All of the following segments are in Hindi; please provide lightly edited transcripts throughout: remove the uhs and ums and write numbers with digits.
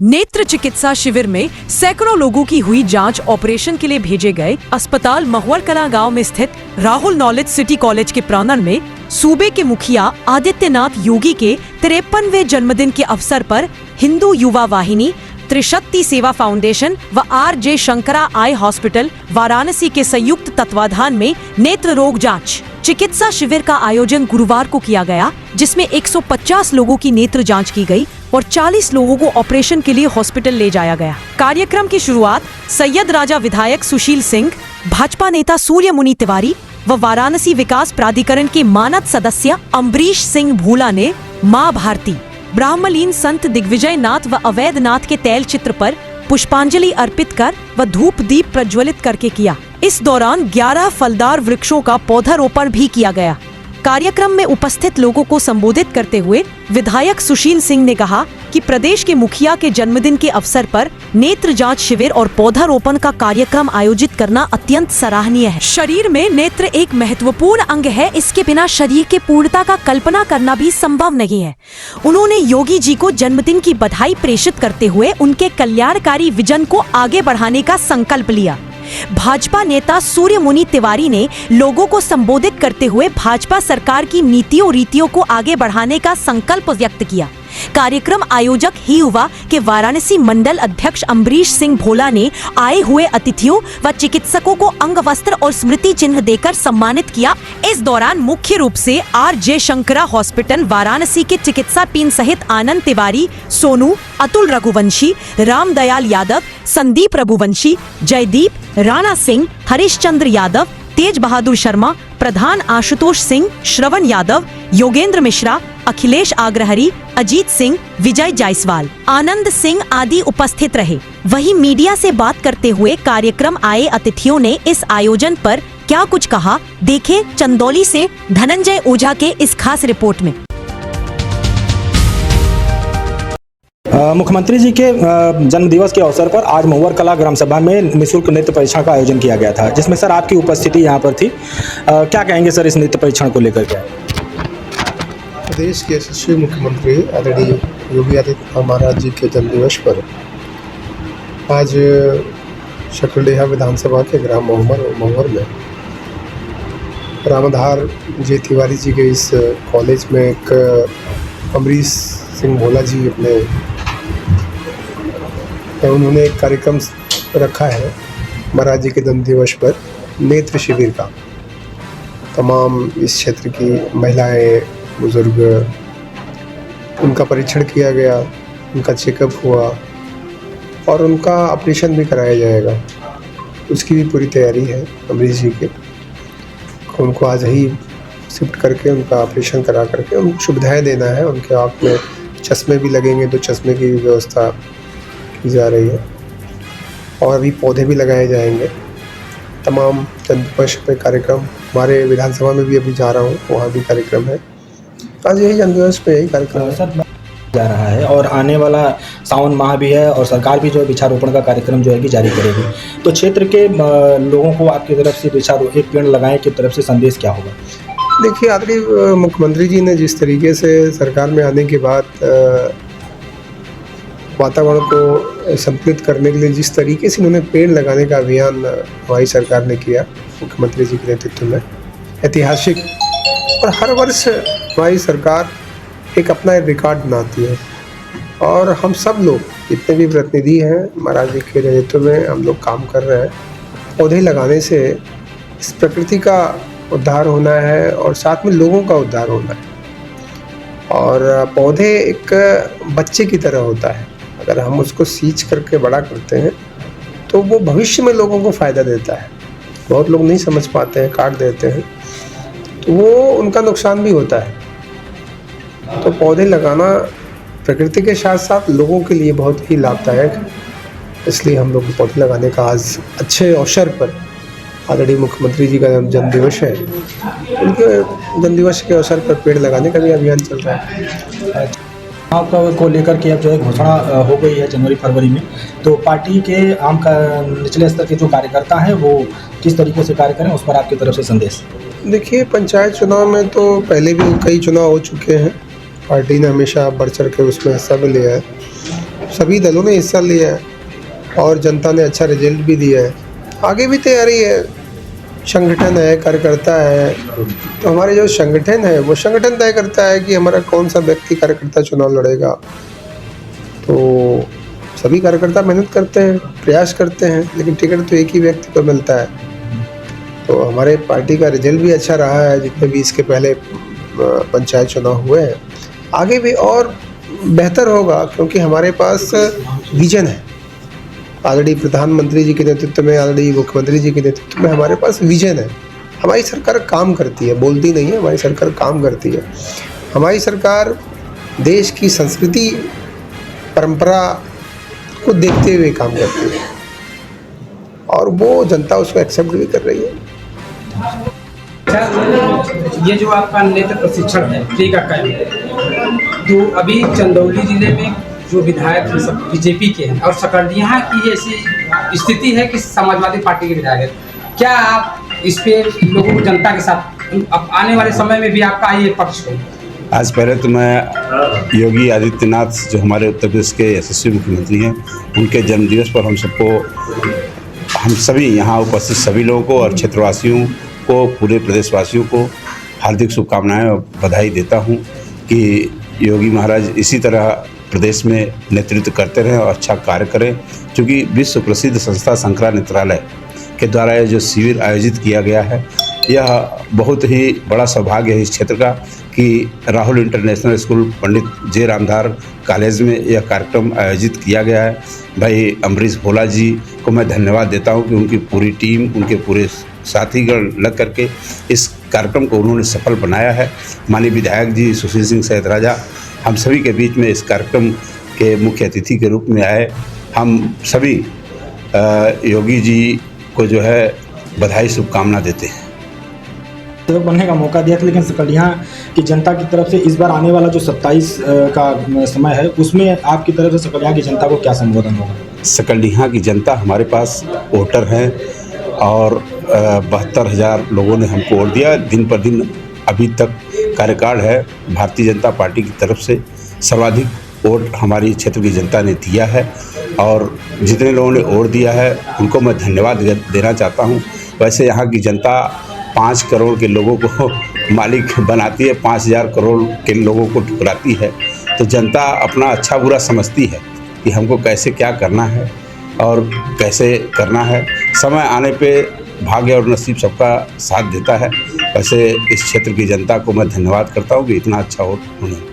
नेत्र चिकित्सा शिविर में सैकड़ों लोगों की हुई जांच। ऑपरेशन के लिए भेजे गए अस्पताल महुवर कला गांव में स्थित राहुल नॉलेज सिटी कॉलेज के प्रांगण में सूबे के मुखिया आदित्यनाथ योगी के 53वें जन्मदिन के अवसर पर हिंदू युवा वाहिनी, त्रिशक्ति सेवा फाउंडेशन व RJ. Shankara eye hospital Varanasi के संयुक्त तत्वाधान में नेत्र रोग जांच चिकित्सा शिविर का आयोजन गुरुवार को किया गया, जिसमें 150 लोगों की नेत्र जांच की गई और 40 लोगों को ऑपरेशन के लिए हॉस्पिटल ले जाया गया। कार्यक्रम की शुरुआत सैयद राजा विधायक सुशील सिंह, भाजपा नेता सूर्यमुनि तिवारी व वाराणसी विकास प्राधिकरण के मानद सदस्य अम्बरीश सिंह भूला ने मां भारती, ब्राह्मलीन संत दिग्विजय नाथ व अवैध नाथ के तैल चित्र पर पुष्पांजलि अर्पित कर व धूप दीप प्रज्वलित करके किया। इस दौरान 11 फलदार वृक्षों का पौधारोपण भी किया गया। कार्यक्रम में उपस्थित लोगों को संबोधित करते हुए विधायक सुशील सिंह ने कहा कि प्रदेश के मुखिया के जन्मदिन के अवसर पर नेत्र जांच शिविर और पौधारोपण का कार्यक्रम आयोजित करना अत्यंत सराहनीय है। शरीर में नेत्र एक महत्वपूर्ण अंग है, इसके बिना शरीर के पूर्णता का कल्पना करना भी संभव नहीं है। उन्होंने योगी जी को जन्मदिन की बधाई प्रेषित करते हुए उनके कल्याणकारी विजन को आगे बढ़ाने का संकल्प लिया। भाजपा नेता सूर्यमुनि तिवारी ने लोगों को संबोधित करते हुए भाजपा सरकार की नीतियों रीतियों को आगे बढ़ाने का संकल्प व्यक्त किया। कार्यक्रम आयोजक ही हुआ कि वाराणसी मंडल अध्यक्ष अम्बरीश सिंह भोला ने आए हुए अतिथियों व चिकित्सकों को अंग वस्त्र और स्मृति चिन्ह देकर सम्मानित किया। इस दौरान मुख्य रूप से आर.जे. शंकरा हॉस्पिटल वाराणसी के चिकित्सा टीम सहित आनंद तिवारी, सोनू, अतुल रघुवंशी, रामदयाल यादव, संदीप रघुवंशी, जयदीप, राणा सिंह, हरीशचंद्र यादव, तेज बहादुर शर्मा, प्रधान आशुतोष सिंह, श्रवण यादव, योगेंद्र मिश्रा, अखिलेश आग्रहरी, अजीत सिंह, विजय जायसवाल, आनंद सिंह आदि उपस्थित रहे। वहीं मीडिया से बात करते हुए कार्यक्रम आए अतिथियों ने इस आयोजन पर क्या कुछ कहा, देखें चंदौली से धनंजय ओझा के इस खास रिपोर्ट में। मुख्यमंत्री जी के जन्मदिवस के अवसर पर आज महुवर कला ग्राम सभा में निःशुल्क नृत्य परीक्षण का आयोजन किया गया था, जिसमें सर आपकी उपस्थिति यहाँ पर थी। क्या कहेंगे सर इस नृत्य परीक्षण को लेकर के? प्रदेश के यशस्वी मुख्यमंत्री आदरणीय योगी आदित्यनाथ महाराज जी के जन्मदिवस पर आज शकरडेहा विधानसभा के ग्राम महुवर में रामधार जे तिवारी जी के इस कॉलेज में एक अम्बरीश सिंह भोला जी उन्होंने एक कार्यक्रम रखा है महाराज जी के जन्मदिवस पर नेत्र शिविर का। तमाम इस क्षेत्र की महिलाएं, बुजुर्ग, उनका परीक्षण किया गया, उनका चेकअप हुआ और उनका ऑपरेशन भी कराया जाएगा। उसकी भी पूरी तैयारी है अम्बरीश जी के। उनको आज ही शिफ्ट करके उनका ऑपरेशन करा करके उनको सुविधाएं देना है। उनके आँख में चश्मे भी लगेंगे, तो चश्मे की व्यवस्था की जा रही है और अभी पौधे भी लगाए जाएंगे। तमाम जन्मदिवस पे कार्यक्रम हमारे विधानसभा में भी अभी जा रहा हूँ, वहाँ भी कार्यक्रम है। आज यही जन्मदिवस पे यही कार्यक्रम जा रहा है और आने वाला सावन माह भी है और सरकार भी जो है वृक्षारोपण का कार्यक्रम जो है कि जारी करेगी। तो क्षेत्र के लोगों को आपकी तरफ से एक पेड़ लगाने की तरफ से संदेश क्या होगा? देखिए, आदरणीय मुख्यमंत्री जी ने जिस तरीके से सरकार में आने के बाद वातावरण को संतुलित करने के लिए जिस तरीके से उन्होंने पेड़ लगाने का अभियान हमारी सरकार ने किया मुख्यमंत्री जी के नेतृत्व में, ऐतिहासिक, और हर वर्ष हमारी सरकार एक अपना रिकॉर्ड बनाती है और हम सब लोग जितने भी प्रतिनिधि हैं महाराज जी के नेतृत्व में हम लोग काम कर रहे हैं। पौधे लगाने से इस प्रकृति का उद्धार होना है और साथ में लोगों का उद्धार होना है। और पौधे एक बच्चे की तरह होता है, अगर हम उसको सींच करके बड़ा करते हैं तो वो भविष्य में लोगों को फ़ायदा देता है। बहुत लोग नहीं समझ पाते हैं, काट देते हैं, तो वो उनका नुकसान भी होता है। तो पौधे लगाना प्रकृति के साथ साथ लोगों के लिए बहुत ही लाभदायक है। इसलिए हम लोग पौधे लगाने का आज अच्छे अवसर पर आदरणीय मुख्यमंत्री जी का जन्मदिवस है, उनके जन्मदिवस के अवसर पर पेड़ लगाने का भी अभियान चल रहा है। चुनाव को लेकर के अब जो है घोषणा हो गई है जनवरी-फरवरी में, तो पार्टी के निचले स्तर के जो कार्यकर्ता हैं वो किस तरीके से कार्य करें, उस पर आपकी तरफ से संदेश? देखिए, पंचायत चुनाव में तो पहले भी कई चुनाव हो चुके हैं, पार्टी ने हमेशा बढ़ चढ़ के उसमें हिस्सा भी लिया है। सभी दलों ने हिस्सा लिया है और जनता ने अच्छा रिजल्ट भी दिया है। आगे भी तैयारी है, संगठन है, कार्यकर्ता है, तो हमारे जो संगठन है वो संगठन तय करता है कि हमारा कौन सा व्यक्ति कार्यकर्ता चुनाव लड़ेगा। तो सभी कार्यकर्ता मेहनत करते हैं, प्रयास करते हैं, लेकिन टिकट तो एक ही व्यक्ति को मिलता है। तो हमारे पार्टी का रिजल्ट भी अच्छा रहा है जितने भी इसके पहले पंचायत चुनाव हुए हैं। आगे भी और बेहतर होगा क्योंकि हमारे पास विजन है। ऑलरेडी प्रधानमंत्री जी के नेतृत्व में, ऑलरेडी मुख्यमंत्री जी के नेतृत्व में हमारे पास विजन है। हमारी सरकार काम करती है, बोलती नहीं है, हमारी सरकार काम करती है। हमारी सरकार देश की संस्कृति परंपरा को देखते हुए काम करती है और वो जनता उसको एक्सेप्ट भी कर रही है। ये जो आपका नेत्र प्रशिक्षण है फ्री का कैंप, तो अभी चंदौली जिले में जो विधायक हैं सब बीजेपी के हैं और सकरडिया की ऐसी स्थिति है कि समाजवादी पार्टी के विधायक हैं। क्या आप इस पे लोगों को, जनता के साथ अब आने वाले समय में भी आपका ये पक्ष है? आज पहले तो मैं योगी आदित्यनाथ जो हमारे उत्तर प्रदेश के यशस्वी मुख्यमंत्री हैं, उनके जन्मदिवस पर हम सभी यहाँ उपस्थित सभी लोगों को और क्षेत्रवासियों को, पूरे प्रदेशवासियों को हार्दिक शुभकामनाएं और बधाई देता हूँ कि योगी महाराज इसी तरह प्रदेश में नेतृत्व करते रहें और अच्छा कार्य करें। क्योंकि विश्व प्रसिद्ध संस्था शंकरा नेत्रालय के द्वारा यह जो शिविर आयोजित किया गया है, यह बहुत ही बड़ा सौभाग्य है इस क्षेत्र का कि राहुल इंटरनेशनल स्कूल पंडित जे रामधार कॉलेज में यह कार्यक्रम आयोजित किया गया है। भाई अमरीश भोला जी को मैं धन्यवाद देता हूं कि उनकी पूरी टीम, उनके पूरे साथीगण लग करके इस कार्यक्रम को उन्होंने सफल बनाया है। माननीय विधायक जी सुशील सिंह सैयद-राजा हम सभी के बीच में इस कार्यक्रम के मुख्य अतिथि के रूप में आए। हम सभी योगी जी को जो है बधाई शुभकामना देते हैं। सेवक बनने का मौका दिया था, लेकिन सकरडिया की जनता की तरफ से इस बार आने वाला जो 27 का समय है, उसमें आपकी तरफ से सकरडिया की जनता को क्या संबोधन होगा? सकरडिया की जनता, हमारे पास वोटर हैं और 72,000 लोगों ने हमको वोट दिया। दिन पर दिन अभी तक का रिकॉर्ड है, भारतीय जनता पार्टी की तरफ से सर्वाधिक वोट हमारी क्षेत्र की जनता ने दिया है और जितने लोगों ने वोट दिया है उनको मैं धन्यवाद देना चाहता हूं। वैसे यहाँ की जनता 5 करोड़ के लोगों को मालिक बनाती है, 5,000 करोड़ के लोगों को ठुकराती है। तो जनता अपना अच्छा बुरा समझती है कि हमको कैसे क्या करना है और कैसे करना है। समय आने पे भाग्य और नसीब सबका साथ देता है। वैसे इस क्षेत्र की जनता को मैं धन्यवाद करता हूँ कि इतना अच्छा वोट उन्होंने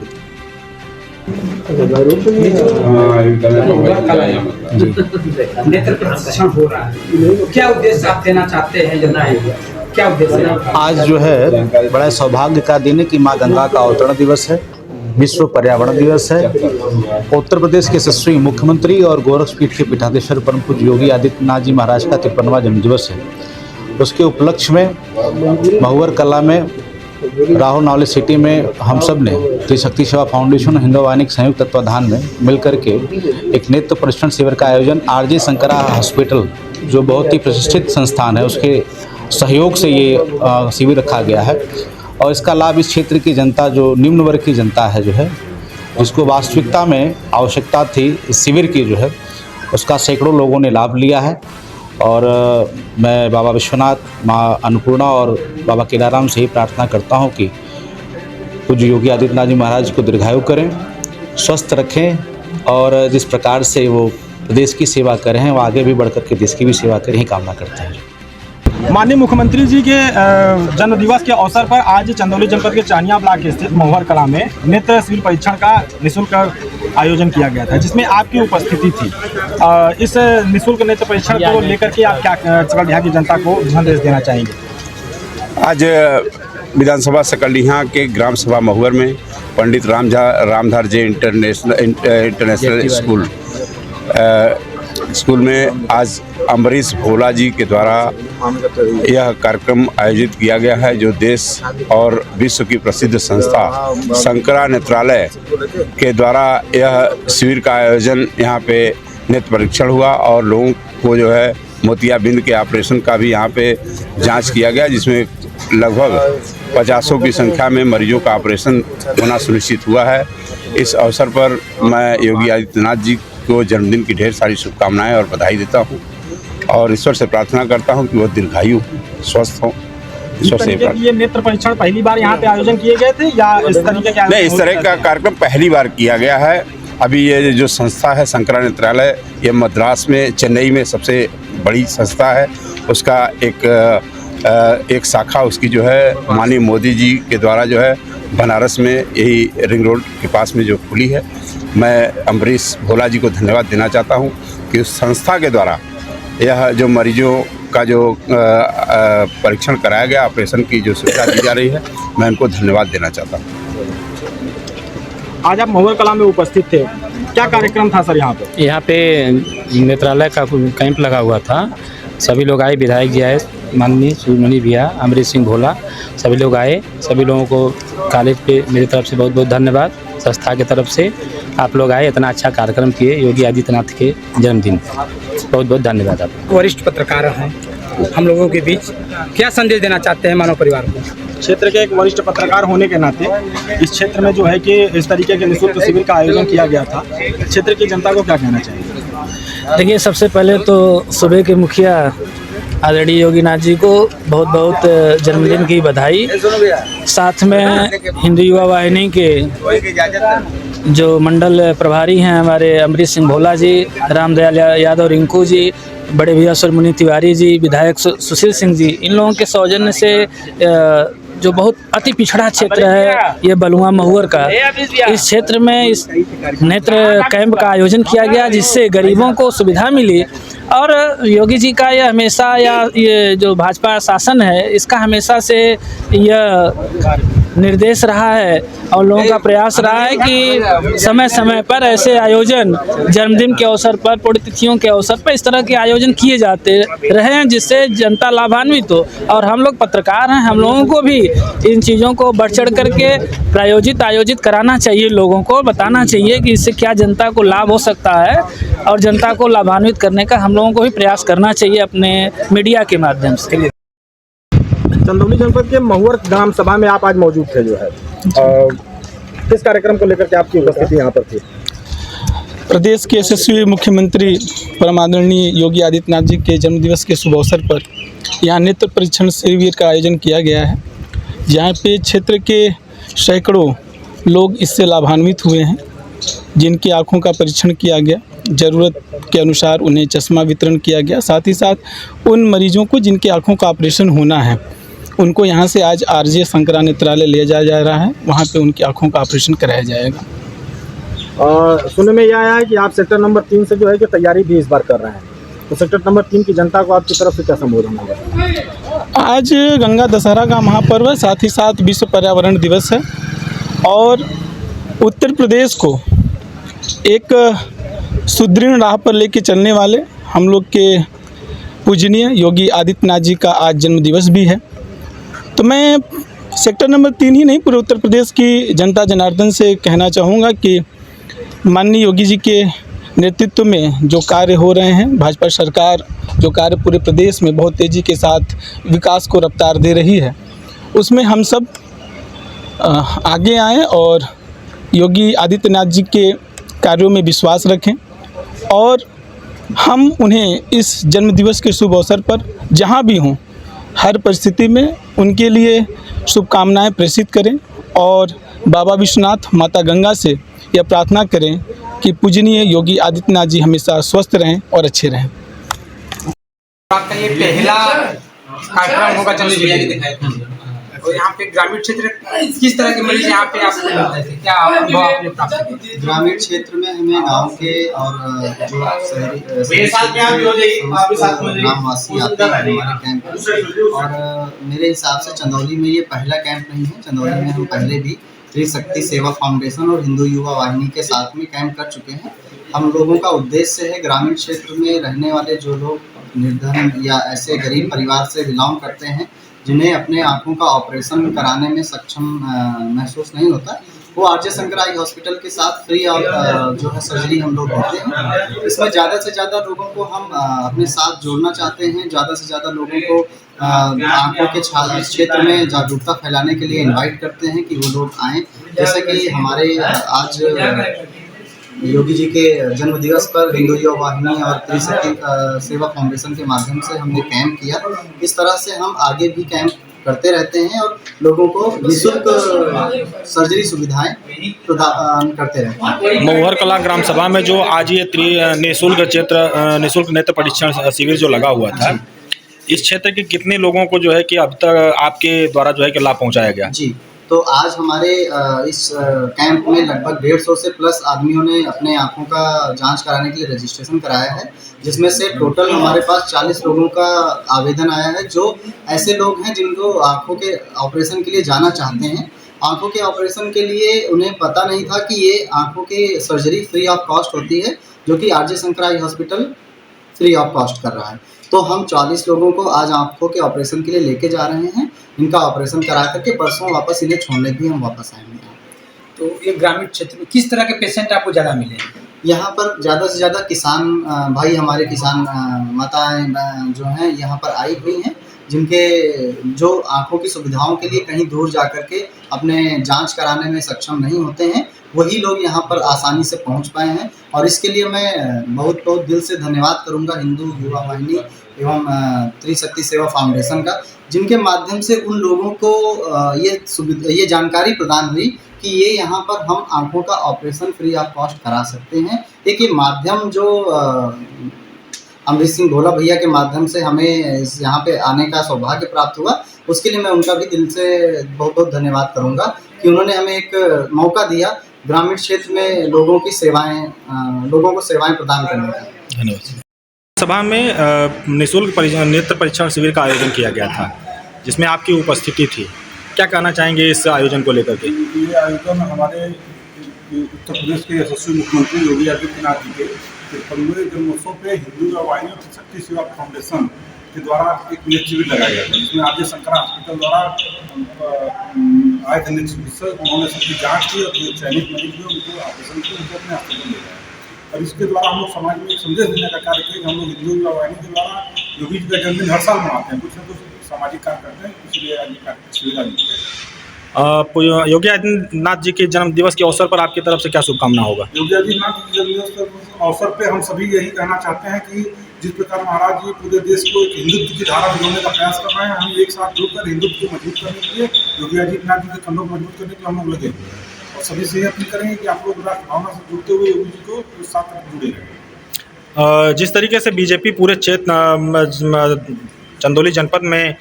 नेत्र प्रशिक्षण हो रहा है, क्या उद्देश्य आप देना चाहते हैं जनता को? क्या उद्देश्य है? आज जो है बड़ा सौभाग्य का दिन है कि माँ गंगा का अवतरण दिवस है, विश्व पर्यावरण दिवस है। उत्तर प्रदेश के यशस्वी मुख्यमंत्री और गोरखपीठ के पीठाधीश्वर परम पूज्य योगी आदित्यनाथ जी महाराज का 53वां जन्मदिवस है। उसके उपलक्ष्य में महुवर कला में राहुल नॉलेज सिटी में हम सब ने त्रिशक्ति सेवा फाउंडेशन और हिंदू वाहिनी संयुक्त तत्वाधान में मिलकर के एक नेत्र परीक्षण शिविर का आयोजन आरजे शंकरा हॉस्पिटल, जो बहुत ही प्रतिष्ठित संस्थान है, उसके सहयोग से ये शिविर रखा गया है। और इसका लाभ इस क्षेत्र की जनता, जो निम्न वर्ग की जनता है जो है, जिसको वास्तविकता में आवश्यकता थी इस शिविर की जो है, उसका सैकड़ों लोगों ने लाभ लिया है। और मैं बाबा विश्वनाथ, माँ अन्नपूर्णा और बाबा केदाराम से ही प्रार्थना करता हूँ कि पूज्य योगी आदित्यनाथ जी महाराज को दीर्घायु करें, स्वस्थ रखें और जिस प्रकार से वो प्रदेश की सेवा कर रहे हैं वो आगे भी बढ़कर के देश की भी सेवा करें, ही कामना करते हैं। माननीय मुख्यमंत्री जी के जन्मदिवस के अवसर पर आज चंदौली जनपद के चानिया ब्लॉक स्थित महुवर कला में नेत्र शिविर परीक्षण का निःशुल्क आयोजन किया गया था, जिसमें आपकी उपस्थिति थी। इस निःशुल्क नेत्र परीक्षण को लेकर के आप क्या सकरडिया की जनता को संदेश देना चाहेंगे? आज विधानसभा सकरडिया के ग्राम सभा महुवर में पंडित रामधार जे इंटरनेशनल स्कूल में आज अमरीश भोला जी के द्वारा यह कार्यक्रम आयोजित किया गया है, जो देश और विश्व की प्रसिद्ध संस्था शंकरा नेत्रालय के द्वारा यह शिविर का आयोजन यहाँ पे नेत्र परीक्षण हुआ और लोगों को जो है मोतियाबिंद के ऑपरेशन का भी यहाँ पे जांच किया गया, जिसमें लगभग 50 की संख्या में मरीजों का ऑपरेशन होना सुनिश्चित हुआ है। इस अवसर पर मैं योगी आदित्यनाथ जी उनको जन्मदिन की ढेर सारी शुभकामनाएं और बधाई देता हूँ और ईश्वर से प्रार्थना करता हूँ कि वो दीर्घायु स्वस्थ हों। ईश्वर से ये नेत्र परीक्षण पहली बार यहाँ पे आयोजन किए गए थे या इस तरीके के नहीं, इस तरह का कार्यक्रम पहली बार किया गया है। अभी ये जो संस्था है शंकरा नेत्रालय, ये मद्रास में, चेन्नई में सबसे बड़ी संस्था है। उसका एक शाखा उसकी जो है माननीय मोदी जी के द्वारा जो है बनारस में यही रिंग रोड के पास में जो खुली है। मैं अमरीश भोला जी को धन्यवाद देना चाहता हूँ कि उस संस्था के द्वारा यह जो मरीजों का जो परीक्षण कराया गया, ऑपरेशन की जो सुविधा दी जा रही है, मैं उनको धन्यवाद देना चाहता हूँ। आज आप महुआ कला में उपस्थित थे, क्या कार्यक्रम था सर यहाँ पे? यहाँ पे नेत्रालय का कैंप लगा हुआ था, सभी लोग आए, विधायक जी आए, माननीय सुमनी भैया, अमरीश सिंह भोला, सभी लोग आए। सभी लोगों को कॉलेज पे मेरी तरफ से बहुत बहुत धन्यवाद, संस्था की तरफ से आप लोग आए, इतना अच्छा कार्यक्रम किए योगी आदित्यनाथ के जन्मदिन, बहुत बहुत धन्यवाद आपको। वरिष्ठ पत्रकार हैं हम लोगों के बीच, क्या संदेश देना चाहते हैं मानव परिवार को? क्षेत्र के एक वरिष्ठ पत्रकार होने के नाते इस क्षेत्र में जो है कि इस तरीके के निःशुल्क शिविर का आयोजन किया गया था, क्षेत्र की जनता को क्या कहना चाहिए? देखिए, सबसे पहले तो सूबे के मुखिया आदरणीय योगीनाथ जी को बहुत बहुत जन्मदिन की बधाई, साथ में हिंदू युवा वाहिनी के जो मंडल प्रभारी हैं हमारे अमरीश सिंह भोला जी, रामदयाल यादव रिंकू जी, बड़े भैया सुरमुनि तिवारी जी, विधायक सुशील सिंह जी, इन लोगों के सौजन्य से जो बहुत अति पिछड़ा क्षेत्र है ये बलुआ महुआ का, इस क्षेत्र में इस नेत्र कैंप का आयोजन किया गया जिससे गरीबों को सुविधा मिली। और योगी जी का ये हमेशा, या ये जो भाजपा शासन है इसका हमेशा से यह निर्देश रहा है और लोगों का प्रयास रहा है कि समय समय पर ऐसे आयोजन जन्मदिन के अवसर पर, पुण्यतिथियों के अवसर पर इस तरह के आयोजन किए जाते रहे हैं जिससे जनता लाभान्वित हो। और हम लोग पत्रकार हैं, हम लोगों को भी इन चीज़ों को बढ़ चढ़ करके आयोजित कराना चाहिए, लोगों को बताना चाहिए कि इससे क्या जनता को लाभ हो सकता है और जनता को लाभान्वित करने का हम लोगों को भी प्रयास करना चाहिए अपने मीडिया के माध्यम से। चंदौली जनपद के महुआ ग्राम सभा में आप आज मौजूद थे जो है, किस कार्यक्रम को लेकर के आपकी उपस्थिति यहाँ पर थी? प्रदेश के यशस्वी मुख्यमंत्री परम आदरणीय योगी आदित्यनाथ जी के जन्मदिवस के शुभ अवसर पर यहाँ नेत्र परीक्षण शिविर का आयोजन किया गया है, जहाँ पे क्षेत्र के सैकड़ों लोग इससे लाभान्वित हुए हैं, जिनकी आँखों का परीक्षण किया गया, ज़रूरत के अनुसार उन्हें चश्मा वितरण किया गया। साथ ही साथ उन मरीजों को जिनकी आँखों का ऑपरेशन होना है उनको यहाँ से आज आरजे शंकरा नेत्रालय ले जाया जा रहा है, वहाँ पे उनकी आँखों का ऑपरेशन कराया जाएगा। और सुनने में यह आया है कि आप सेक्टर नंबर 3 से जो है कि तैयारी भी इस बार कर रहे हैं, तो सेक्टर नंबर 3 की जनता को आपकी तरफ से क्या संबोधन होगा? आज गंगा दशहरा का महापर्व है, साथ ही साथ विश्व पर्यावरण दिवस है और उत्तर प्रदेश को एक सुदृढ़ राह पर लेके चलने वाले हम लोग के पूजनीय योगी आदित्यनाथ जी का आज जन्म दिवस भी है। तो मैं सेक्टर नंबर 3 ही नहीं, पूरे उत्तर प्रदेश की जनता जनार्दन से कहना चाहूँगा कि माननीय योगी जी के नेतृत्व में जो कार्य हो रहे हैं, भाजपा सरकार जो कार्य पूरे प्रदेश में बहुत तेज़ी के साथ विकास को रफ्तार दे रही है, उसमें हम सब आगे आएँ और योगी आदित्यनाथ जी के कार्यों में विश्वास रखें और हम उन्हें इस जन्मदिवस के शुभ अवसर पर जहाँ भी हों हर परिस्थिति में उनके लिए शुभकामनाएं प्रेषित करें और बाबा विश्वनाथ, माता गंगा से यह प्रार्थना करें कि पूजनीय योगी आदित्यनाथ जी हमेशा स्वस्थ रहें और अच्छे रहें। आपका ये पहला कार्यक्रम होगा चंदौली जिले में, और यहाँ पे ग्रामीण क्षेत्र किस तरह के मरीज यहाँ पे आपको मिलते थे, क्या अनुभव आपने प्राप्त किया? ग्रामीण क्षेत्र में हमें गांव के और जो ग्रामवासी आते हैं हमारे कैंप में, और मेरे हिसाब से चंदौली में ये पहला कैंप नहीं है। चंदौली में हम पहले भी त्रिशक्ति सेवा फाउंडेशन और हिंदू युवा वाहिनी के साथ में कैंप कर चुके हैं। हम लोगों का उद्देश्य है ग्रामीण क्षेत्र में रहने वाले जो लोग निर्धन या ऐसे गरीब परिवार से बिलोंग करते हैं, जिन्हें अपने आँखों का ऑपरेशन कराने में सक्षम महसूस नहीं होता, वो आरजे शंकर आई हॉस्पिटल के साथ फ्री और जो है सर्जरी हम लोग देते हैं। इसमें ज़्यादा से ज़्यादा लोगों को हम अपने साथ जोड़ना चाहते हैं, ज़्यादा से ज़्यादा लोगों को आँखों के क्षेत्र में जागरूकता फैलाने के लिए इनवाइट करते हैं कि वो लोग आएँ। जैसे कि हमारे आज योगी जी के जन्म दिवस पर हिंदू युवा वाहिनी और त्रिशक्ति सेवा फाउंडेशन के माध्यम से हमने कैंप किया। इस तरह से हम आगे भी कैंप करते रहते हैं और लोगों को निःशुल्क सर्जरी सुविधाएं प्रदान करते रहते हैं। महुहर कला ग्राम सभा में जो आज ये निःशुल्क नेत्र परीक्षण शिविर जो लगा हुआ था, इस क्षेत्र के कितने लोगों को जो है कि अब तक आपके द्वारा जो है कि लाभ पहुंचाया गया? जी, तो आज हमारे इस कैंप में लगभग 150 से प्लस आदमियों ने अपने आँखों का जांच कराने के लिए रजिस्ट्रेशन कराया है, जिसमें से टोटल हमारे पास 40 लोगों का आवेदन आया है, जो ऐसे लोग हैं जिनको आँखों के ऑपरेशन के लिए जाना चाहते हैं। आँखों के ऑपरेशन के लिए उन्हें पता नहीं था कि ये आँखों की सर्जरी फ्री ऑफ कॉस्ट होती है, जो कि RJ Shankar eye hospital free of cost कर रहा है। तो हम 40 लोगों को आज आँखों के ऑपरेशन के लिए लेके जा रहे हैं। इनका ऑपरेशन करा करके परसों वापस इन्हें छोड़ने भी हम वापस आएंगे। तो ये ग्रामीण क्षेत्र में किस तरह के पेशेंट आपको ज़्यादा मिले? यहाँ पर ज़्यादा से ज़्यादा किसान भाई, हमारे किसान माताएं जो हैं यहाँ पर आई हुई हैं, जिनके जो आँखों की सुविधाओं के लिए कहीं दूर जा कर के अपने जांच कराने में सक्षम नहीं होते हैं, वही लोग यहाँ पर आसानी से पहुँच पाए हैं। और इसके लिए मैं बहुत बहुत दिल से धन्यवाद करूँगा हिंदू युवा वाहिनी एवं त्रिशक्ति सेवा फाउंडेशन का, जिनके माध्यम से उन लोगों को ये जानकारी प्रदान हुई कि ये यहाँ पर हम आँखों का ऑपरेशन फ्री ऑफ कॉस्ट करा सकते हैं। एक ये माध्यम जो अमरीश सिंह भोला भैया के माध्यम से हमें यहाँ पे आने का सौभाग्य प्राप्त हुआ, उसके लिए मैं उनका भी दिल से बहुत बहुत धन्यवाद करूँगा कि उन्होंने हमें एक मौका दिया ग्रामीण क्षेत्र में लोगों को सेवाएं प्रदान करने का। धन्यवाद। सभा में निःशुल्क नेत्र परीक्षण शिविर का आयोजन किया गया था, जिसमें आपकी उपस्थिति थी। क्या कहना चाहेंगे इस आयोजन को लेकर के? ये आयोजन हमारे उत्तर प्रदेश के यशस्वी मुख्यमंत्री योगी आदित्यनाथ जी के 53वें जन्मोत्सव पे हिंदू युवा वाहिनी और त्रिशक्ति सेवा फाउंडेशन के द्वारा एक नेत्र शिविर लगाया गया था, जिसमें आरजे शंकर हॉस्पिटल द्वारा आए थे नेत्र चिकित्सक। उन्होंने सबकी जाँच की और जो चयनित मरीज हुए उनको ऑपरेशन किया, उनको अपने हॉस्पिटल ले गए। और इसके द्वारा हम लोग समाज में एक संदेश देने का कार्य किया कि हम लोग हिंदू युवा वाहिनी के द्वारा योगी जी का जन्मदिन हर साल मनाते हैं, कुछ न कुछ सामाजिक कार्य करते हैं, इसलिए आज शिविर आयोजित किया। योगी आदित्यनाथ जी के जन्म दिवस के अवसर पर आपकी तरफ से क्या शुभकामना होगा? योगी आदित्यनाथ जी के जन्म दिवस के अवसर पर हम सभी यही कहना चाहते हैं कि जिस प्रकार महाराज जी पूरे देश को एक हिंदुत्व की धारा में जोड़ने का प्रयास कर रहे हैं, हम एक साथ जुड़कर हिंदुत्व को मजबूत करने के लिए, योगी आदित्यनाथ जी के कंधों को मजबूत करने के लिए हम लोग लगे हुए हैं। और सभी से अपील करेंगे कि आप लोग राष्ट्र भावना से जुड़ते हुए योगी जी को साथ जुड़े रहें। जिस तरीके से बीजेपी पूरे क्षेत्र चंदौली जनपद में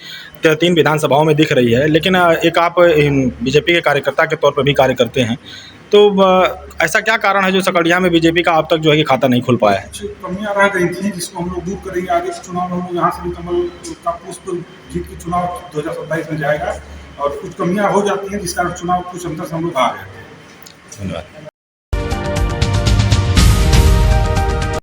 3 विधानसभाओं में दिख रही है, लेकिन एक आप बीजेपी के कार्यकर्ता के तौर पर भी कार्य करते हैं, तो ऐसा क्या कारण है जो सकड़िया में बीजेपी का अब तक जो है कि खाता नहीं खुल पाया है? कुछ कमियां रह गई थी, जिसको हम लोग दूर करेंगे। आगे के चुनाव में हम लोग यहाँ से भी कमल का पुष्प जीत के चुनाव 2027 में जाएगा और कुछ कमियां हो जाती हैं, जिस कारण चुनाव कुछ अंतर से हम लोग आ गए। धन्यवाद।